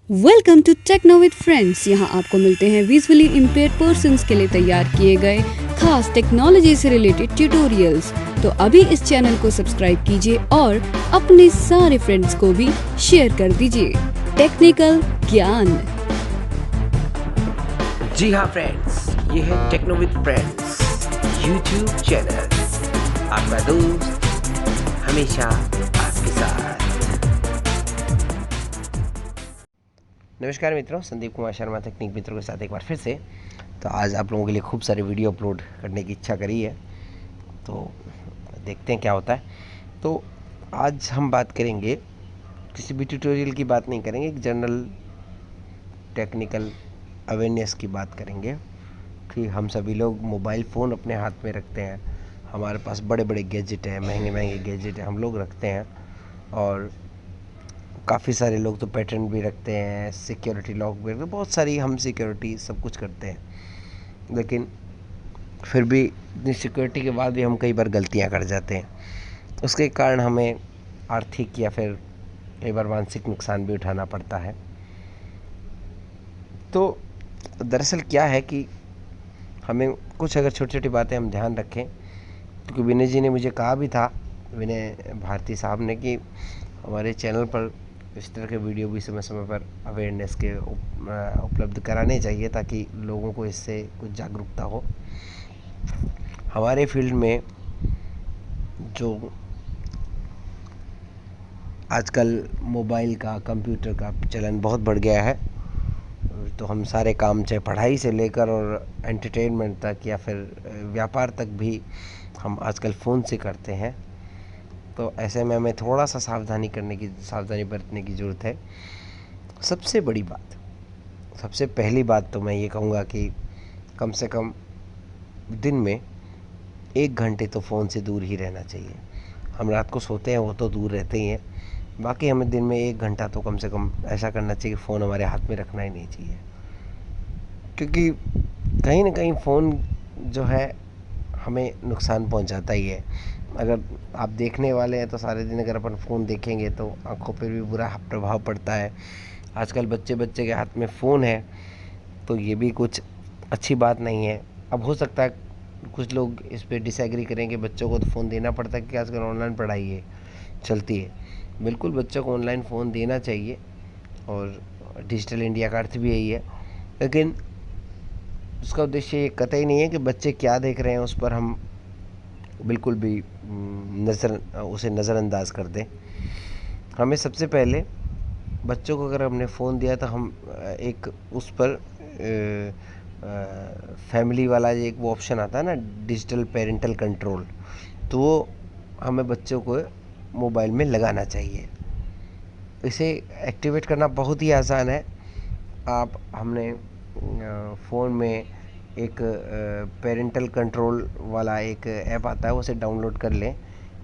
Welcome to Techno with friends. यहाँ आपको मिलते हैं विजुअली इम्पेयर्ड पर्सन्स के लिए तैयार किए गए खास टेक्नोलॉजी से रिलेटेड ट्यूटोरियल्स। तो अभी इस चैनल को सब्सक्राइब कीजिए और अपने सारे फ्रेंड्स को भी शेयर कर दीजिए टेक्निकल ज्ञान। जी हाँ फ्रेंड्स, ये है Techno with friends YouTube channel, आपका दोस्त हमेशा आपके साथ। नमस्कार मित्रों, संदीप कुमार शर्मा तकनीक मित्रों के साथ एक बार फिर से। तो आज आप लोगों के लिए खूब सारे वीडियो अपलोड करने की इच्छा करी है, तो देखते हैं क्या होता है। तो आज हम बात करेंगे, किसी भी ट्यूटोरियल की बात नहीं करेंगे, एक जनरल टेक्निकल अवेयरनेस की बात करेंगे कि हम सभी लोग मोबाइल फ़ोन अपने हाथ में रखते हैं। हमारे पास बड़े बड़े गैजेट हैं, महंगे महंगे गैजेट हैं, हम लोग रखते हैं। और काफ़ी सारे लोग तो पैटर्न भी रखते हैं, सिक्योरिटी लॉक भी रखते हैं, बहुत सारी हम सिक्योरिटी सब कुछ करते हैं। लेकिन फिर भी इतनी सिक्योरिटी के बाद भी हम कई बार गलतियां कर जाते हैं। उसके कारण हमें आर्थिक या फिर कई बार मानसिक नुकसान भी उठाना पड़ता है। तो दरअसल क्या है कि हमें कुछ अगर छोटी छोटी बातें हम ध्यान रखें, क्योंकि विनय जी ने मुझे कहा भी था, विनय भारती साहब ने, कि हमारे चैनल पर इस तरह के वीडियो भी समय समय पर अवेयरनेस के उपलब्ध कराने चाहिए, ताकि लोगों को इससे कुछ जागरूकता हो। हमारे फील्ड में जो आजकल मोबाइल का, कंप्यूटर का चलन बहुत बढ़ गया है, तो हम सारे काम चाहे पढ़ाई से लेकर और एंटरटेनमेंट तक या फिर व्यापार तक भी हम आजकल फ़ोन से करते हैं। तो ऐसे में हमें थोड़ा सा सावधानी बरतने की ज़रूरत है। सबसे बड़ी बात, सबसे पहली बात तो मैं ये कहूँगा कि कम से कम दिन में 1 घंटे तो फ़ोन से दूर ही रहना चाहिए। हम रात को सोते हैं वो तो दूर रहते ही हैं, बाकी हमें दिन में 1 घंटा तो कम से कम ऐसा करना चाहिए कि फ़ोन हमारे हाथ में रखना ही नहीं चाहिए। क्योंकि कहीं ना कहीं फ़ोन जो है हमें नुकसान पहुंचाता ही है। अगर आप देखने वाले हैं तो सारे दिन अगर अपन फ़ोन देखेंगे तो आंखों पर भी बुरा प्रभाव पड़ता है। आजकल बच्चे बच्चे के हाथ में फ़ोन है, तो ये भी कुछ अच्छी बात नहीं है। अब हो सकता है कुछ लोग इस पर डिसएग्री करें कि बच्चों को तो फ़ोन देना पड़ता है कि आजकल ऑनलाइन पढ़ाई है, चलती है। बिल्कुल बच्चों को ऑनलाइन फ़ोन देना चाहिए, और डिजिटल इंडिया का अर्थ भी यही है। लेकिन उसका उद्देश्य ये कतई नहीं है कि बच्चे क्या देख रहे हैं उस पर हम बिल्कुल भी उसे नज़रअंदाज कर दें। हमें सबसे पहले बच्चों को अगर हमने फ़ोन दिया तो हम एक उस पर फैमिली वाला एक वो ऑप्शन आता है ना, डिजिटल पेरेंटल कंट्रोल, तो वो हमें बच्चों को मोबाइल में लगाना चाहिए। इसे एक्टिवेट करना बहुत ही आसान है। हमने फ़ोन में एक पेरेंटल कंट्रोल वाला एक ऐप आता है, उसे डाउनलोड कर लें।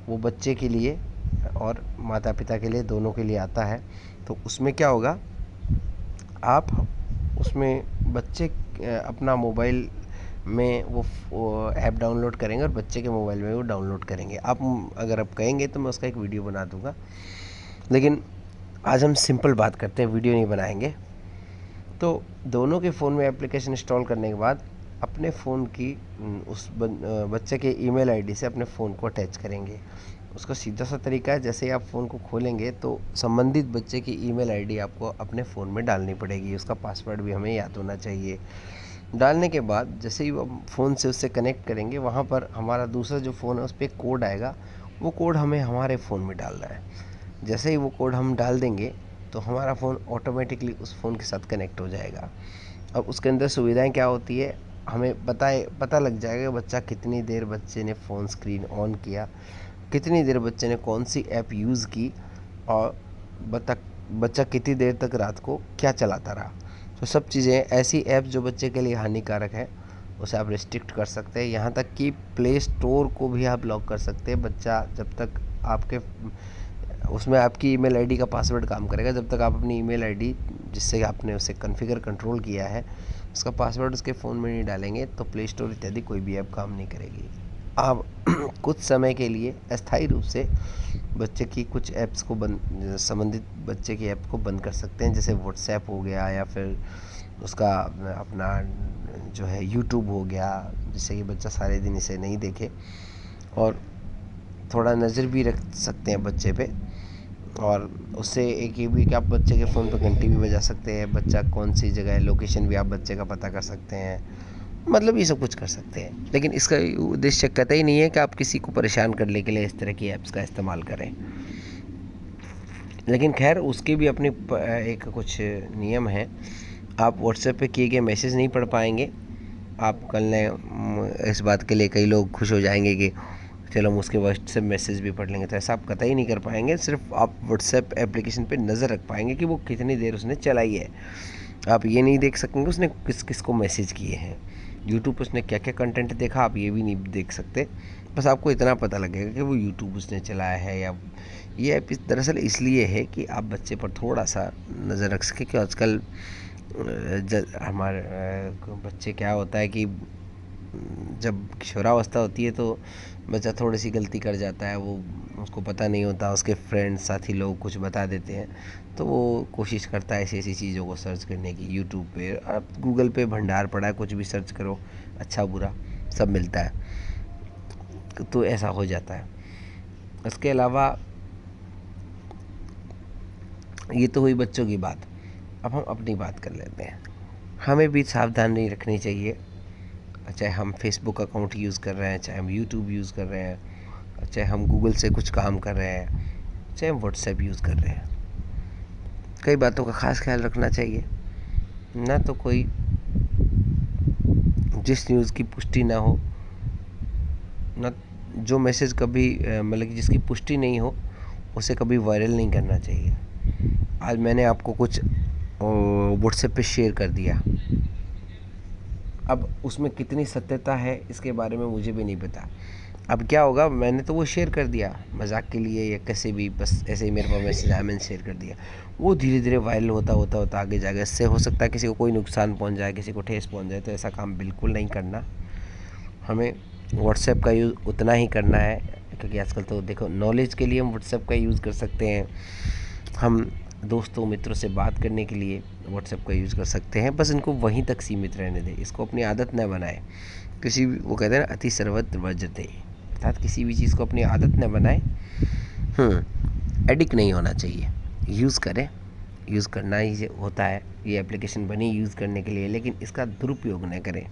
वो बच्चे के लिए और माता पिता के लिए, दोनों के लिए आता है। तो उसमें क्या होगा, आप उसमें बच्चे अपना मोबाइल में वो ऐप डाउनलोड करेंगे और बच्चे के मोबाइल में वो डाउनलोड करेंगे। अगर आप कहेंगे तो मैं उसका एक वीडियो बना दूंगा, लेकिन आज हम सिंपल बात करते हैं, वीडियो नहीं बनाएंगे। तो दोनों के फ़ोन में एप्लीकेशन इंस्टॉल करने के बाद अपने फ़ोन की बच्चे के ईमेल आईडी से अपने फ़ोन को अटैच करेंगे। उसका सीधा सा तरीका है, जैसे ही आप फ़ोन को खोलेंगे तो संबंधित बच्चे की ईमेल आईडी आपको अपने फ़ोन में डालनी पड़ेगी। उसका पासवर्ड भी हमें याद होना चाहिए। डालने के बाद जैसे ही हम फ़ोन से उससे कनेक्ट करेंगे, वहाँ पर हमारा दूसरा जो फ़ोन है उस पर एक कोड आएगा। वो कोड हमें हमारे फ़ोन में डालना है। जैसे ही वो कोड हम डाल देंगे तो हमारा फ़ोन ऑटोमेटिकली उस फ़ोन के साथ कनेक्ट हो जाएगा। अब उसके अंदर सुविधाएं क्या होती है, हमें पता लग जाएगा बच्चा कितनी देर बच्चे ने फ़ोन स्क्रीन ऑन किया, कितनी देर बच्चे ने कौन सी ऐप यूज़ की, और बच्चा कितनी देर तक रात को क्या चलाता रहा। तो सब चीज़ें, ऐसी ऐप जो बच्चे के लिए हानिकारक है उसे आप रिस्ट्रिक्ट कर सकते हैं। यहाँ तक कि प्ले स्टोर को भी आप लॉक कर सकते हैं। बच्चा जब तक आपके उसमें आपकी ईमेल आईडी का पासवर्ड काम करेगा, जब तक आप अपनी ईमेल आईडी जिससे आपने उसे कॉन्फ़िगर कंट्रोल किया है उसका पासवर्ड उसके फ़ोन में नहीं डालेंगे तो प्ले स्टोर इत्यादि कोई भी ऐप काम नहीं करेगी। आप कुछ समय के लिए अस्थायी रूप से बच्चे की कुछ ऐप्स को बंद, संबंधित बच्चे की ऐप को बंद कर सकते हैं, जैसे व्हाट्सएप हो गया या फिर उसका अपना जो है यूट्यूब हो गया, जिससे कि बच्चा सारे दिन इसे नहीं देखे। और थोड़ा नज़र भी रख सकते हैं बच्चे पे। और उससे एक ये भी कि आप बच्चे के फ़ोन पर घंटी भी बजा सकते हैं, बच्चा कौन सी जगह है, लोकेशन भी आप बच्चे का पता कर सकते हैं। मतलब ये सब कुछ कर सकते हैं, लेकिन इसका उद्देश्य कतई नहीं है कि आप किसी को परेशान करने के लिए इस तरह की ऐप्स का इस्तेमाल करें। लेकिन खैर उसके भी अपने एक कुछ नियम हैं। आप व्हाट्सएप पे किए गए मैसेज नहीं पढ़ पाएंगे। आप कल ने इस बात के लिए कई लोग खुश हो जाएंगे कि चलो हम उसके व्हाट्सएप मैसेज भी पढ़ लेंगे, तो ऐसा आप कतई नहीं कर पाएंगे। सिर्फ आप व्हाट्सएप एप्लीकेशन पे नज़र रख पाएंगे कि वो कितनी देर उसने चलाई है। आप ये नहीं देख सकेंगे उसने किस किस को मैसेज किए हैं, यूट्यूब पर उसने क्या क्या कंटेंट देखा, आप ये भी नहीं देख सकते। बस आपको इतना पता लगेगा कि वो यूट्यूब उसने चलाया है। या ये ऐप दरअसल इसलिए है कि आप बच्चे पर थोड़ा सा नज़र रख सकें कि आजकल हमारे बच्चे क्या होता है कि जब किशोरावस्था होती है तो बच्चा थोड़ी सी गलती कर जाता है, वो उसको पता नहीं होता, उसके फ्रेंड्स साथी लोग कुछ बता देते हैं, तो वो कोशिश करता है ऐसी ऐसी चीज़ों को सर्च करने की। यूट्यूब पे, आप गूगल पे भंडार पड़ा है, कुछ भी सर्च करो, अच्छा बुरा सब मिलता है, तो ऐसा हो जाता है। इसके अलावा ये तो हुई बच्चों की बात। अब हम अपनी बात कर लेते हैं। हमें भी सावधानी रखनी चाहिए, चाहे हम फेसबुक अकाउंट यूज़ कर रहे हैं, चाहे हम यूट्यूब यूज़ कर रहे हैं, चाहे हम गूगल से कुछ काम कर रहे हैं, चाहे हम व्हाट्सएप यूज़ कर रहे हैं। कई बातों का ख़ास ख्याल रखना चाहिए। ना तो कोई जिस न्यूज़ की पुष्टि ना हो, ना जो मैसेज कभी मतलब कि जिसकी पुष्टि नहीं हो, उसे कभी वायरल नहीं करना चाहिए। आज मैंने आपको कुछ व्हाट्सएप पे शेयर कर दिया, अब उसमें कितनी सत्यता है इसके बारे में मुझे भी नहीं पता। अब क्या होगा, मैंने तो वो शेयर कर दिया मजाक के लिए या कैसे भी, बस ऐसे ही मेरे पास मैसेज आया, मैंने शेयर कर दिया। वो धीरे धीरे वायरल होता होता होता आगे जाएगा। इससे हो सकता है किसी को कोई नुकसान पहुंच जाए, किसी को ठेस पहुंच जाए, तो ऐसा काम बिल्कुल नहीं करना। हमें व्हाट्सएप का यूज़ उतना ही करना है, क्योंकि आजकल तो देखो नॉलेज के लिए हम व्हाट्सएप का यूज़ कर सकते हैं, हम दोस्तों मित्रों से बात करने के लिए व्हाट्सएप का यूज़ कर सकते हैं। बस इनको वहीं तक सीमित रहने दें, इसको अपनी आदत न बनाएं। किसी भी, वो कहते हैं ना, अति सर्वत्र वर्जते, अर्थात किसी भी चीज़ को अपनी आदत न बनाएं। एडिक्ट नहीं होना चाहिए। यूज़ करें, यूज़ करना ही होता है, ये एप्लीकेशन बनी यूज़ करने के लिए, लेकिन इसका दुरुपयोग न करें।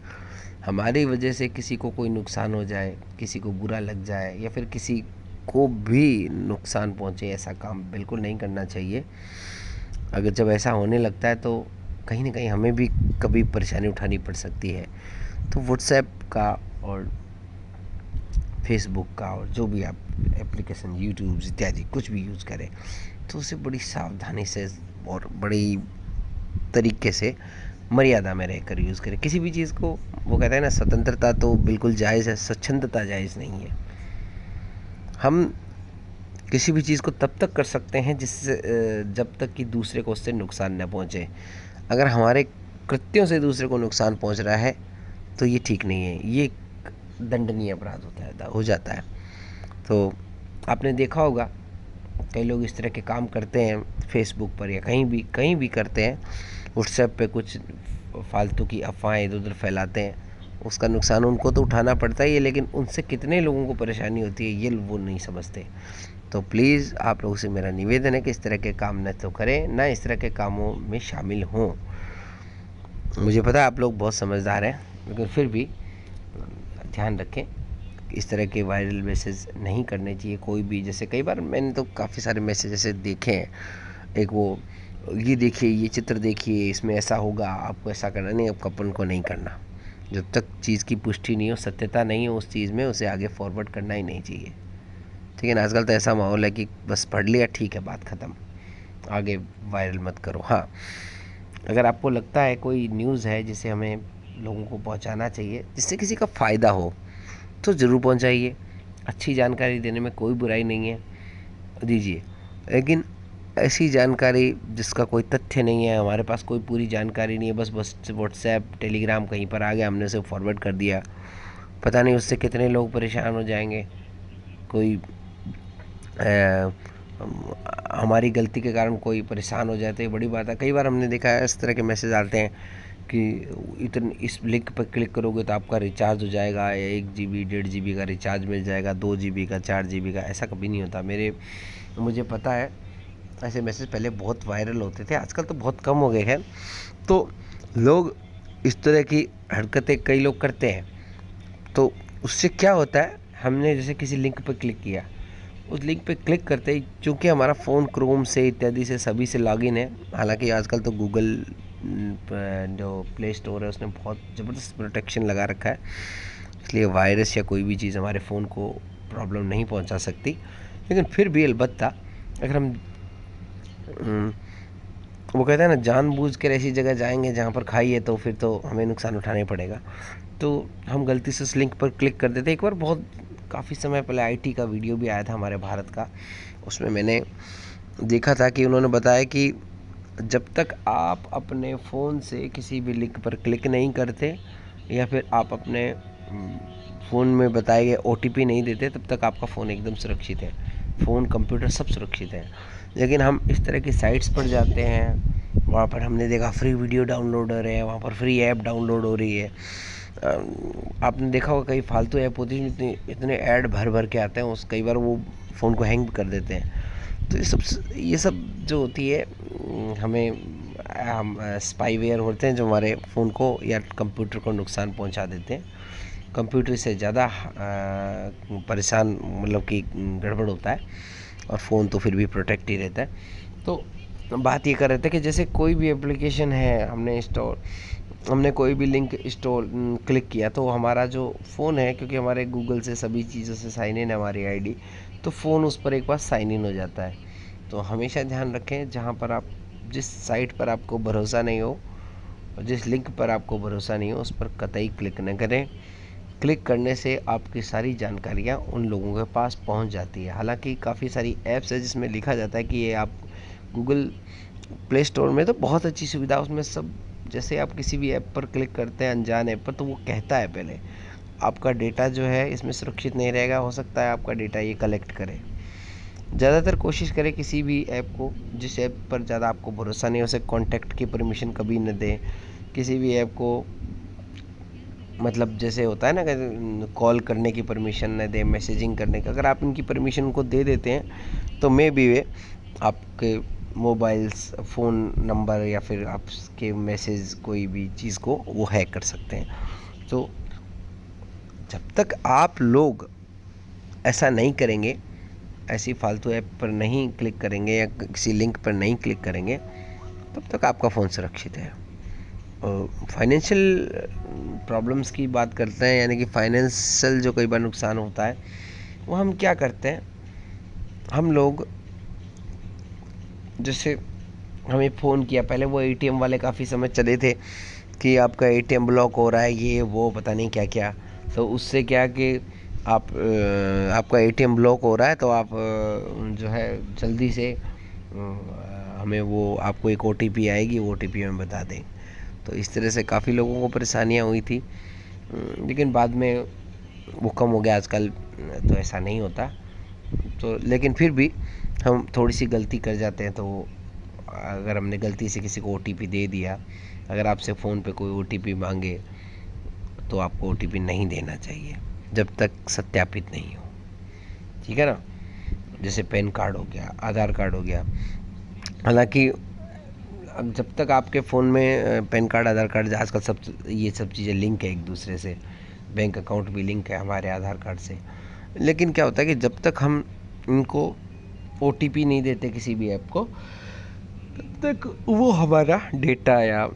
हमारी वजह से किसी को कोई नुकसान हो जाए, किसी को बुरा लग जाए, या फिर किसी को भी नुकसान पहुंचे, ऐसा काम बिल्कुल नहीं करना चाहिए। अगर जब ऐसा होने लगता है तो कहीं ना कहीं हमें भी कभी परेशानी उठानी पड़ सकती है। तो व्हाट्सएप का और फेसबुक का और जो भी आप एप्लीकेशन, यूट्यूब इत्यादि कुछ भी यूज़ करें, तो उसे बड़ी सावधानी से और बड़ी तरीके से मर्यादा में रहकर यूज़ करें। किसी भी चीज़ को, वो कहते हैं ना, स्वतंत्रता तो बिल्कुल जायज़ है, स्वच्छंदता जायज़ नहीं है। हम किसी भी चीज़ को तब तक कर सकते हैं जिससे जब तक कि दूसरे को उससे नुकसान न पहुँचे। अगर हमारे कृत्यों से दूसरे को नुकसान पहुँच रहा है तो ये ठीक नहीं है, ये दंडनीय अपराध हो जाता है। तो आपने देखा होगा कई लोग इस तरह के काम करते हैं फेसबुक पर या कहीं भी करते हैं, व्हाट्सएप पे कुछ फालतू की अफवाहें इधर उधर फैलाते हैं। उसका नुकसान उनको तो उठाना पड़ता ही है, लेकिन उनसे कितने लोगों को परेशानी होती है ये वो नहीं समझते। तो प्लीज़ आप लोगों से मेरा निवेदन है कि इस तरह के काम न तो करें, ना इस तरह के कामों में शामिल हों। मुझे पता है आप लोग बहुत समझदार हैं, लेकिन फिर भी ध्यान रखें, इस तरह के वायरल मैसेज नहीं करने चाहिए कोई भी। जैसे कई बार मैंने तो काफ़ी सारे मैसेज ऐसे देखे हैं, एक वो, ये देखिए, ये चित्र देखिए, इसमें ऐसा होगा, आपको ऐसा करना नहीं, आपको अपन को नहीं करना। जब तक चीज़ की पुष्टि नहीं हो, सत्यता नहीं हो उस चीज़ में, उसे आगे फॉरवर्ड करना ही नहीं चाहिए। ठीक है ना, आजकल तो ऐसा माहौल है कि बस पढ़ लिया, ठीक है, बात ख़त्म, आगे वायरल मत करो। हाँ, अगर आपको लगता है कोई न्यूज़ है जिसे हमें लोगों को पहुंचाना चाहिए, जिससे किसी का फ़ायदा हो, तो ज़रूर पहुंचाइए। अच्छी जानकारी देने में कोई बुराई नहीं है, दीजिए। लेकिन ऐसी जानकारी जिसका कोई तथ्य नहीं है, हमारे पास कोई पूरी जानकारी नहीं है, बस व्हाट्सएप टेलीग्राम कहीं पर आ गया, हमने उसे फॉरवर्ड कर दिया, पता नहीं उससे कितने लोग परेशान हो जाएंगे। कोई अ, हमारी गलती के कारण कोई परेशान हो जाते हैं, बड़ी बात है। कई बार हमने देखा है इस तरह के मैसेज आते हैं कि इस लिंक पर क्लिक करोगे तो आपका रिचार्ज हो जाएगा, या 1 GB 1.5 GB का रिचार्ज मिल जाएगा, 2 GB का, 4 GB का। ऐसा कभी नहीं होता। मुझे पता है ऐसे मैसेज पहले बहुत वायरल होते थे, आजकल तो बहुत कम हो गए हैं। तो लोग इस तरह की हरकतें कई लोग करते हैं। तो उससे क्या होता है, हमने जैसे किसी लिंक पर क्लिक किया, उस लिंक पे क्लिक करते ही चूँकि हमारा फ़ोन क्रोम से इत्यादि से सभी से लॉगिन है, हालांकि आजकल तो गूगल जो प्ले स्टोर है उसने बहुत ज़बरदस्त प्रोटेक्शन लगा रखा है, इसलिए वायरस या कोई भी चीज़ हमारे फ़ोन को प्रॉब्लम नहीं पहुंचा सकती। लेकिन फिर भी अलबत्ता अगर हम वो कहते हैं ना, जानबूझ कर ऐसी जगह जाएंगे जहाँ पर खाई है तो फिर तो हमें नुकसान उठाना ही पड़ेगा। तो हम गलती से उस लिंक पर क्लिक कर देते। एक बार बहुत काफ़ी समय पहले आईटी का वीडियो भी आया था हमारे भारत का, उसमें मैंने देखा था कि उन्होंने बताया कि जब तक आप अपने फ़ोन से किसी भी लिंक पर क्लिक नहीं करते या फिर आप अपने फ़ोन में बताए गए ओटीपी नहीं देते, तब तक आपका फ़ोन एकदम सुरक्षित है। फ़ोन, कंप्यूटर सब सुरक्षित है। लेकिन हम इस तरह की साइट्स पर जाते हैं, वहाँ पर हमने देखा फ्री वीडियो डाउनलोडर है, वहाँ पर फ्री ऐप डाउनलोड हो रही है। आपने देखा होगा कई फालतू ऐप होती है, इतने ऐड भर भर के आते हैं, उस कई बार वो फ़ोन को हैंग कर देते हैं। तो ये सब जो होती है, हमें हम स्पाईवेयर होते हैं जो हमारे फ़ोन को या कंप्यूटर को नुकसान पहुंचा देते हैं। कंप्यूटर से ज़्यादा परेशान, मतलब कि गड़बड़ होता है, और फ़ोन तो फिर भी प्रोटेक्ट ही रहता है। तो बात ये कर रहे थे कि जैसे कोई भी एप्लीकेशन है, हमने कोई भी लिंक क्लिक किया, तो हमारा जो फ़ोन है, क्योंकि हमारे गूगल से सभी चीज़ों से साइन इन है हमारी आईडी, तो फ़ोन उस पर एक बार साइन इन हो जाता है। तो हमेशा ध्यान रखें, जहाँ पर आप, जिस साइट पर आपको भरोसा नहीं हो और जिस लिंक पर आपको भरोसा नहीं हो, उस पर कतई क्लिक न करें। क्लिक करने से आपकी सारी जानकारियाँ उन लोगों के पास पहुंच जाती है। हालांकि काफ़ी सारी ऐप्स है जिसमें लिखा जाता है कि ये आप गूगल प्ले स्टोर में, तो बहुत अच्छी सुविधा उसमें सब, जैसे आप किसी भी ऐप पर क्लिक करते हैं अनजान ऐप पर, तो वो कहता है पहले आपका डेटा जो है इसमें सुरक्षित नहीं रहेगा, हो सकता है आपका डेटा ये कलेक्ट करे। ज़्यादातर कोशिश करें किसी भी ऐप को, जिस ऐप पर ज़्यादा आपको भरोसा नहीं, उसे कॉन्टैक्ट की परमिशन कभी न दें। किसी भी ऐप को, मतलब जैसे होता है ना कि कॉल करने की परमिशन न दें, मैसेजिंग करने की, अगर आप इनकी परमिशन उनको दे देते हैं तो मे बी वे आपके मोबाइल्स, फ़ोन नंबर या फिर आपके मैसेज, कोई भी चीज़ को वो हैक कर सकते हैं। तो जब तक आप लोग ऐसा नहीं करेंगे, ऐसी फालतू ऐप पर नहीं क्लिक करेंगे या किसी लिंक पर नहीं क्लिक करेंगे, तब तक आपका फ़ोन सुरक्षित है। फाइनेंशियल प्रॉब्लम्स की बात करते हैं, यानी कि फाइनेंशियल जो कई बार नुकसान होता है, वो हम क्या करते हैं, हम लोग जैसे हमें फ़ोन किया, पहले वो एटीएम वाले काफ़ी समय चले थे कि आपका एटीएम ब्लॉक हो रहा है, ये वो पता नहीं क्या क्या। तो उससे क्या कि आपका एटीएम ब्लॉक हो रहा है, तो आप जो है जल्दी से हमें वो, आपको एक ओटीपी आएगी, वो ओटीपी हमें बता दें। तो इस तरह से काफ़ी लोगों को परेशानियां हुई थी, लेकिन बाद में वो कम हो गया आजकल, तो ऐसा नहीं होता। तो लेकिन फिर भी हम थोड़ी सी गलती कर जाते हैं, तो अगर हमने गलती से किसी को ओटीपी दे दिया, अगर आपसे फ़ोन पे कोई ओटीपी मांगे, तो आपको ओटीपी नहीं देना चाहिए जब तक सत्यापित नहीं हो, ठीक है ना। जैसे पैन कार्ड हो गया, आधार कार्ड हो गया। हालांकि अब जब तक आपके फ़ोन में पैन कार्ड, आधार कार्ड, आजकल सब ये सब चीज़ें लिंक है एक दूसरे से, बैंक अकाउंट भी लिंक है हमारे आधार कार्ड से। लेकिन क्या होता है कि जब तक हम इनको ओटीपी नहीं देते किसी भी ऐप को, तब तक वो हमारा डेटा या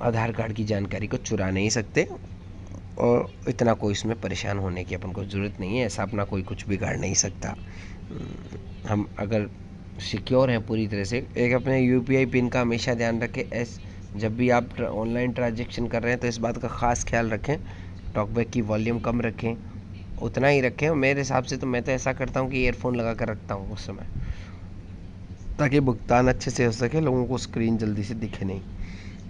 आधार कार्ड की जानकारी को चुरा नहीं सकते, और इतना कोई इसमें परेशान होने की अपन को ज़रूरत नहीं है। ऐसा अपना कोई कुछ बिगाड़ नहीं सकता। हम अगर सिक्योर हैं पूरी तरह से, एक अपने यूपीआई पिन का हमेशा ध्यान रखें। जब भी आप ऑनलाइन ट्रांजैक्शन कर रहे हैं तो इस बात का ख़ास ख्याल रखें, टॉकबैक की वॉल्यूम कम रखें, उतना ही रखें। मेरे हिसाब से तो मैं तो ऐसा करता हूँ कि ईयरफोन लगा कर रखता हूँ उस समय। ताकि भुगतान अच्छे से हो सके, लोगों को स्क्रीन जल्दी से दिखे नहीं।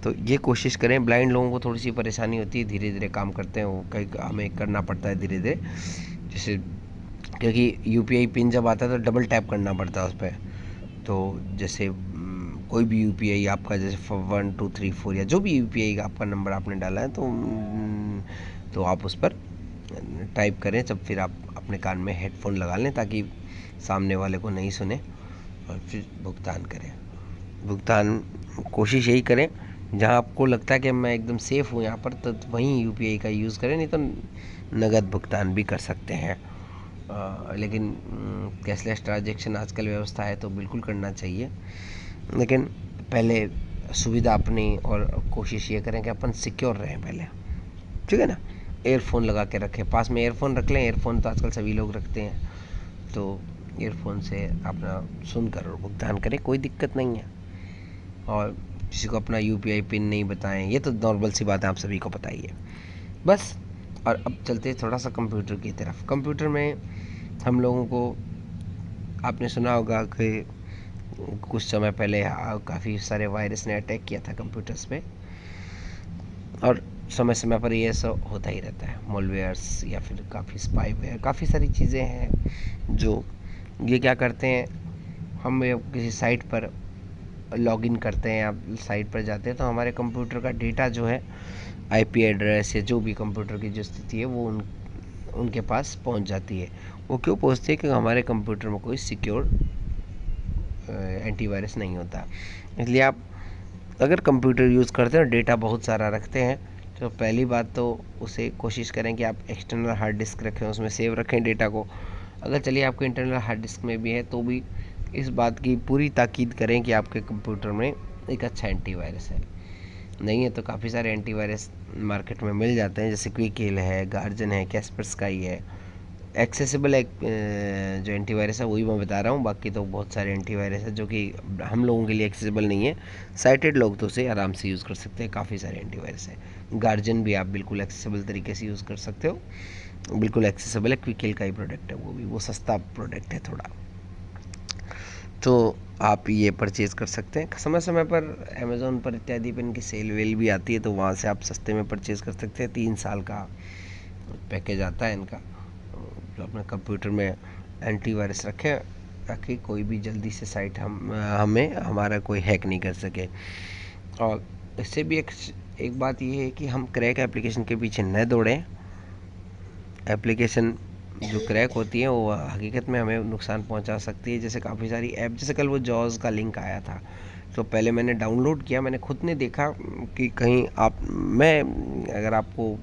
तो ये कोशिश करें। ब्लाइंड लोगों को थोड़ी सी परेशानी होती है, धीरे धीरे काम करते हैं वो, कई हमें करना पड़ता है धीरे धीरे, जैसे क्योंकि यूपीआई पिन जब आता है तो डबल टैप करना पड़ता है उस पर। तो जैसे कोई भी यूपीआई आपका, जैसे 1234 या जो भी यूपीआई का आपका नंबर आपने डाला है, तो आप उस पर टाइप करें, जब फिर आप अपने कान में हेडफोन लगा लें ताकि सामने वाले को नहीं सुने, और फिर भुगतान करें। भुगतान कोशिश यही करें जहां आपको लगता है कि मैं एकदम सेफ़ हूँ यहाँ पर, तो वहीं यूपीआई का यूज़ करें, नहीं तो नगद भुगतान भी कर सकते हैं। लेकिन कैशलेस ट्रांजैक्शन आजकल व्यवस्था है तो बिल्कुल करना चाहिए, लेकिन पहले सुविधा अपनी और कोशिश ये करें कि अपन सिक्योर रहें पहले, ठीक है ना। एयरफोन लगा के रखें, पास में एयरफोन रख लें, एयरफोन तो आजकल सभी लोग रखते हैं, तो एयरफोन से अपना सुनकर और भुगतान करें, कोई दिक्कत नहीं है। और किसी को अपना यूपीआई पिन नहीं बताएं, ये तो नॉर्मल सी बात है, आप सभी को पता ही है बस। और अब चलते हैं थोड़ा सा कंप्यूटर की तरफ। कंप्यूटर में हम लोगों को, आपने सुना होगा कि कुछ समय पहले काफ़ी सारे वायरस ने अटैक किया था कंप्यूटर्स पे, और समय समय पर ये सब होता ही रहता है, मॉलवेयर्स या फिर काफ़ी स्पाईवेयर, काफ़ी सारी चीज़ें हैं जो ये क्या करते हैं, हम किसी साइट पर लॉगिन करते हैं, आप साइट पर जाते हैं तो हमारे कंप्यूटर का डेटा जो है, आईपी एड्रेस या जो भी कंप्यूटर की जो स्थिति है वो उनके पास पहुंच जाती है। वो क्यों पहुंचती है? क्योंकि हमारे कंप्यूटर में कोई सिक्योर एंटीवायरस नहीं होता। इसलिए आप अगर कंप्यूटर यूज़ करते हैं और डेटा बहुत सारा रखते हैं, तो पहली बात तो उसे कोशिश करें कि आप एक्सटर्नल हार्ड डिस्क रखें, उसमें सेव रखें डेटा को। अगर चलिए आपके इंटरनल हार्ड डिस्क में भी है तो भी इस बात की पूरी ताकीद करें कि आपके कंप्यूटर में एक अच्छा एंटीवायरस है। नहीं है तो काफ़ी सारे एंटीवायरस मार्केट में मिल जाते हैं, जैसे क्विकहिल है, गार्जन है, कैस्परस्काई है। एक्सेसिबल एक जो एंटीवायरस है वही मैं बता रहा हूँ, बाकी तो बहुत सारे एंटीवायरस है जो कि हम लोगों के लिए एक्सेसिबल नहीं है। साइटेड लोग तो उसे आराम से यूज़ कर सकते हैं, काफ़ी सारे एंटीवायरस है। गार्जन भी आप बिल्कुल एक्सेसिबल तरीके से यूज़ कर सकते हो, बिल्कुल एक्सेसिबल है। क्विकहिल का ही प्रोडक्ट है वो भी, वो सस्ता प्रोडक्ट है थोड़ा, तो आप ये परचेज़ कर सकते हैं। समय समय पर अमेज़ोन पर इत्यादि पर इनकी सेल वेल भी आती है, तो वहाँ से आप सस्ते में परचेज़ कर सकते हैं। 3 साल का पैकेज आता है इनका, जो अपने कंप्यूटर में एंटीवायरस रखें ताकि कोई भी जल्दी से साइट हमें हमारा कोई हैक नहीं कर सके। और इससे भी एक बात ये है कि हम क्रैक एप्लीकेशन के पीछे न दौड़ें। एप्लीकेशन जो क्रैक होती है वो हकीकत में हमें नुकसान पहुंचा सकती है। जैसे काफ़ी सारी ऐप, जैसे कल वो जॉज़ का लिंक आया था, तो पहले मैंने डाउनलोड किया, मैंने खुद ने देखा कि कहीं मैं अगर आपको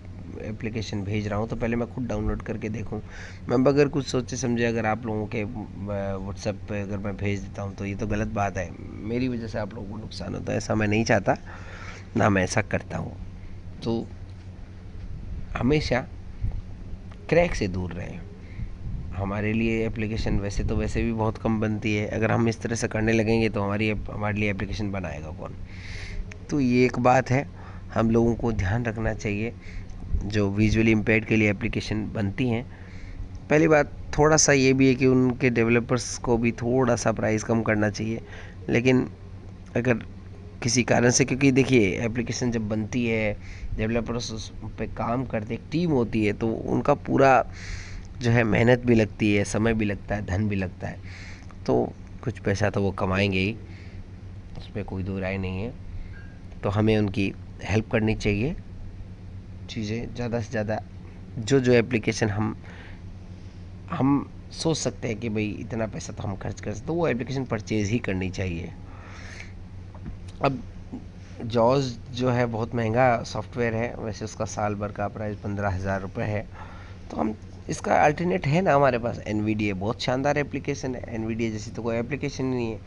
एप्लीकेशन भेज रहा हूँ तो पहले मैं खुद डाउनलोड करके देखूँ। मैं बगैर कुछ सोचे समझे अगर आप लोगों के व्हाट्सएप पे अगर मैं भेज देता हूँ तो ये तो गलत बात है, मेरी वजह से आप लोगों को नुकसान होता है, ऐसा मैं नहीं चाहता, ना मैं ऐसा करता हूँ। तो हमेशा क्रैक से दूर रहें। हमारे लिए एप्लीकेशन वैसे भी बहुत कम बनती है, अगर हम इस तरह से करने लगेंगे तो हमारे लिए एप्लीकेशन बनाएगा कौन? तो ये एक बात है, हम लोगों को ध्यान रखना चाहिए जो विजुअली इम्पेयर्ड के लिए एप्लीकेशन बनती हैं। पहली बात थोड़ा सा ये भी है कि उनके डेवलपर्स को भी थोड़ा सा प्राइस कम करना चाहिए, लेकिन अगर किसी कारण से, क्योंकि देखिए एप्लीकेशन जब बनती है, डेवलपर्स उस पे काम करते, एक टीम होती है, तो उनका पूरा जो है मेहनत भी लगती है, समय भी लगता है, धन भी लगता है, तो कुछ पैसा तो वो कमाएंगे ही, उसमें कोई दो राय नहीं है। तो हमें उनकी हेल्प करनी चाहिए। चीज़ें ज़्यादा से ज़्यादा जो एप्लीकेशन हम सोच सकते हैं कि भाई इतना पैसा तो हम खर्च कर सकते, तो वो एप्लीकेशन परचेज़ ही करनी चाहिए। अब जॉज़ जो है बहुत महंगा सॉफ्टवेयर है, वैसे उसका साल भर का प्राइस 15,000 रुपये है, तो हम इसका अल्टरनेट है ना हमारे पास, एनवीडिया बहुत शानदार एप्लीकेशन है। एनवीडिया जैसी तो कोई एप्लीकेशन नहीं है,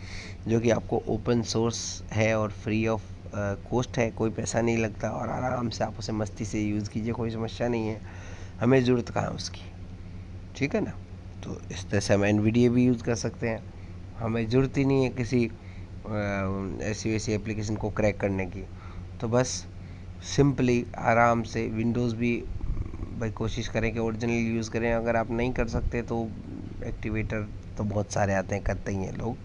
जो कि आपको ओपन सोर्स है और फ्री ऑफ कॉस्ट है, कोई पैसा नहीं लगता, और आराम से आप उसे मस्ती से यूज़ कीजिए, कोई समस्या नहीं है, हमें ज़रूरत कहाँ है उसकी, ठीक है ना। तो इस तरह से हम एनवीडिया भी यूज़ कर सकते हैं, हमें ज़रूरत ही नहीं है किसी ऐसी वैसी एप्लीकेशन को क्रैक करने की। तो बस सिंपली आराम से विंडोज़ भी भाई कोशिश करें कि ओरिजिनल यूज़ करें, अगर आप नहीं कर सकते तो एक्टिवेटर तो बहुत सारे आते हैं, करते ही हैं लोग,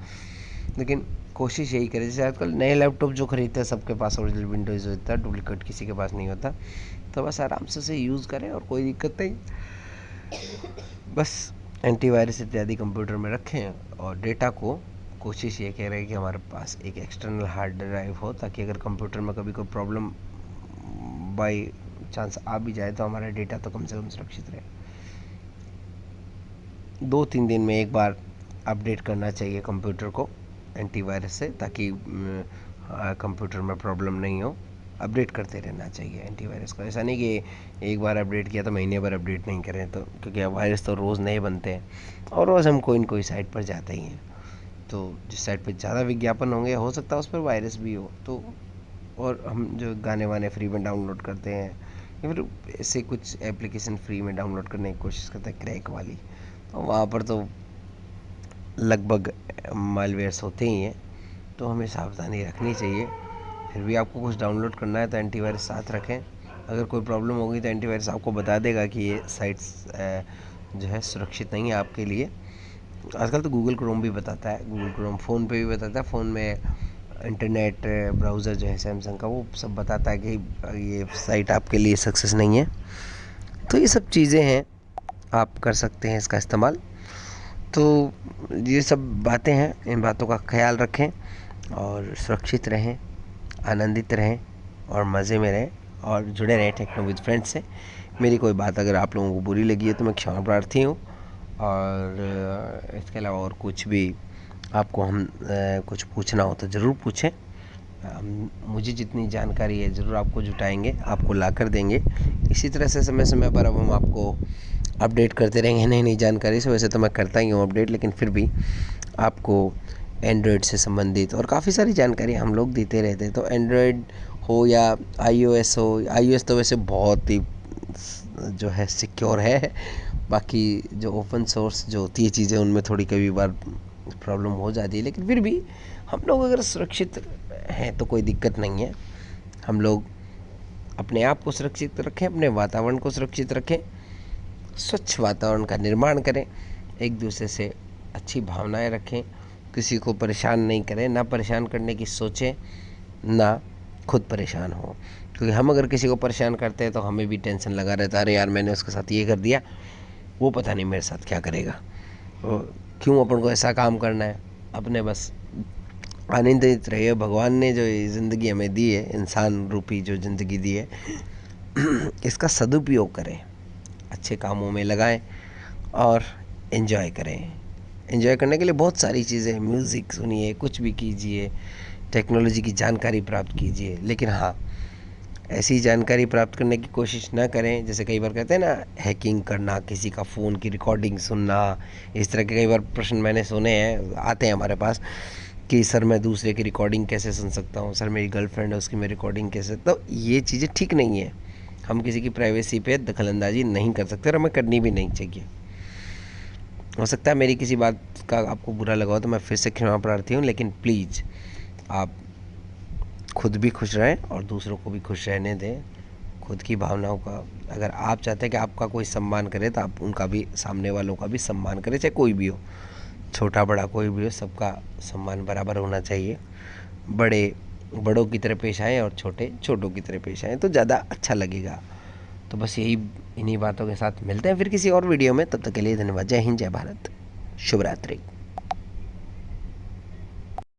लेकिन कोशिश यही करें, जैसे आजकल नए लैपटॉप जो खरीदते हैं सबके पास ओरिजिनल विंडोज़ होता है, डुप्लीकेट किसी के पास नहीं होता। तो बस आराम से उसे यूज़ करें और कोई दिक्कत नहीं। बस एंटीवायरस इत्यादि कंप्यूटर में रखें और डेटा को कोशिश ये कह रहे हैं कि हमारे पास एक एक्सटर्नल हार्ड ड्राइव हो, ताकि अगर कंप्यूटर में कभी कोई प्रॉब्लम बाई चांस आ भी जाए तो हमारा डेटा तो कम से कम सुरक्षित रहे। 2-3 दिन में एक बार अपडेट करना चाहिए कंप्यूटर को एंटीवायरस से, ताकि कंप्यूटर में प्रॉब्लम नहीं हो। अपडेट करते रहना चाहिए एंटीवायरस को। ऐसा नहीं कि एक बार अपडेट किया तो महीने भर अपडेट नहीं करें, तो क्योंकि वायरस तो रोज़ नए बनते हैं और रोज़ हम कोई न कोई साइट पर जाते ही हैं। तो जिस साइट पर ज़्यादा विज्ञापन होंगे हो सकता है उस पर वायरस भी हो। तो और हम जो गाने वाने फ्री में डाउनलोड करते हैं या फिर ऐसे कुछ एप्लीकेशन फ्री में डाउनलोड करने की कोशिश करते हैं क्रैक वाली, तो वहाँ पर तो लगभग मालवेयर्स होते ही हैं। तो हमें सावधानी रखनी चाहिए। फिर भी आपको कुछ डाउनलोड करना है तो एंटीवायरस साथ रखें। अगर कोई प्रॉब्लम होगी तो एंटीवायरस आपको बता देगा कि ये साइट्स जो है सुरक्षित नहीं है आपके लिए। आजकल तो गूगल क्रोम भी बताता है, गूगल क्रोम फ़ोन पे भी बताता है। फ़ोन में इंटरनेट ब्राउज़र जो है सैमसंग का, वो सब बताता है कि ये साइट आपके लिए सक्सेस नहीं है। तो ये सब चीज़ें हैं, आप कर सकते हैं इसका इस्तेमाल। तो ये सब बातें हैं, इन बातों का ख्याल रखें और सुरक्षित रहें, आनंदित रहें और मज़े में रहें और जुड़े रहें टेक्नो विद फ्रेंड्स से। मेरी कोई बात अगर आप लोगों को बुरी लगी है तो मैं क्षमा प्रार्थी हूँ। और इसके अलावा और कुछ भी आपको कुछ पूछना हो तो ज़रूर पूछें। मुझे जितनी जानकारी है ज़रूर आपको जुटाएंगे, आपको ला कर देंगे। इसी तरह से समय समय पर अब हम आपको अपडेट करते रहेंगे नई नई जानकारी से। वैसे तो मैं करता ही हूँ अपडेट, लेकिन फिर भी आपको एंड्रॉयड से संबंधित और काफ़ी सारी जानकारी हम लोग देते रहते हैं। तो एंड्रॉयड हो या iOS हो, iOS तो वैसे बहुत ही जो है सिक्योर है। बाकी जो ओपन सोर्स जो होती है चीज़ें, उनमें थोड़ी कभी बार प्रॉब्लम हो जाती है, लेकिन फिर भी हम लोग अगर सुरक्षित हैं तो कोई दिक्कत नहीं है। हम लोग अपने आप को सुरक्षित रखें, अपने वातावरण को सुरक्षित रखें, स्वच्छ वातावरण का निर्माण करें, एक दूसरे से अच्छी भावनाएं रखें, किसी को परेशान नहीं करें, ना परेशान करने की सोचें, ना खुद परेशान हो। क्योंकि हम अगर किसी को परेशान करते हैं तो हमें भी टेंशन लगा रहता है, अरे यार मैंने उसके साथ ये कर दिया, वो पता नहीं मेरे साथ क्या करेगा, क्यों अपन को ऐसा काम करना है। अपने बस आनंदित रहिए। भगवान ने जो ये ज़िंदगी हमें दी है, इंसान रूपी जो ज़िंदगी दी है, इसका सदुपयोग करें, अच्छे कामों में लगाएं और एंजॉय करें। एंजॉय करने के लिए बहुत सारी चीज़ें हैं, म्यूज़िक सुनिए, कुछ भी कीजिए, टेक्नोलॉजी की जानकारी प्राप्त कीजिए। लेकिन हाँ, ऐसी जानकारी प्राप्त करने की कोशिश ना करें, जैसे कई बार कहते हैं ना, हैकिंग करना, किसी का फ़ोन की रिकॉर्डिंग सुनना, इस तरह के कई बार प्रश्न मैंने सुने हैं, आते हैं हमारे पास कि सर मैं दूसरे की रिकॉर्डिंग कैसे सुन सकता हूँ, सर मेरी गर्लफ्रेंड है उसकी मैं रिकॉर्डिंग कैसे। तो ये चीज़ें ठीक नहीं है। हम किसी की प्राइवेसी पे दखलंदाजी नहीं कर सकते और हमें करनी भी नहीं चाहिए। हो सकता है मेरी किसी बात का आपको बुरा लगा हो तो मैं फिर से क्षमा प्रार्थी हूँ, लेकिन प्लीज़ आप खुद भी खुश रहें और दूसरों को भी खुश रहने दें। खुद की भावनाओं का, अगर आप चाहते हैं कि आपका कोई सम्मान करे तो आप उनका भी, सामने वालों का भी सम्मान करें, चाहे कोई भी हो, छोटा बड़ा कोई भी हो, सबका सम्मान बराबर होना चाहिए। बड़े बड़ों की तरह पेश आएँ और छोटे छोटों की तरह पेश आएँ तो ज़्यादा अच्छा लगेगा। तो बस यही, इन्हीं बातों के साथ मिलते हैं फिर किसी और वीडियो में। तब तक के लिए धन्यवाद। जय हिंद, जय भारत, शुभ रात्रि।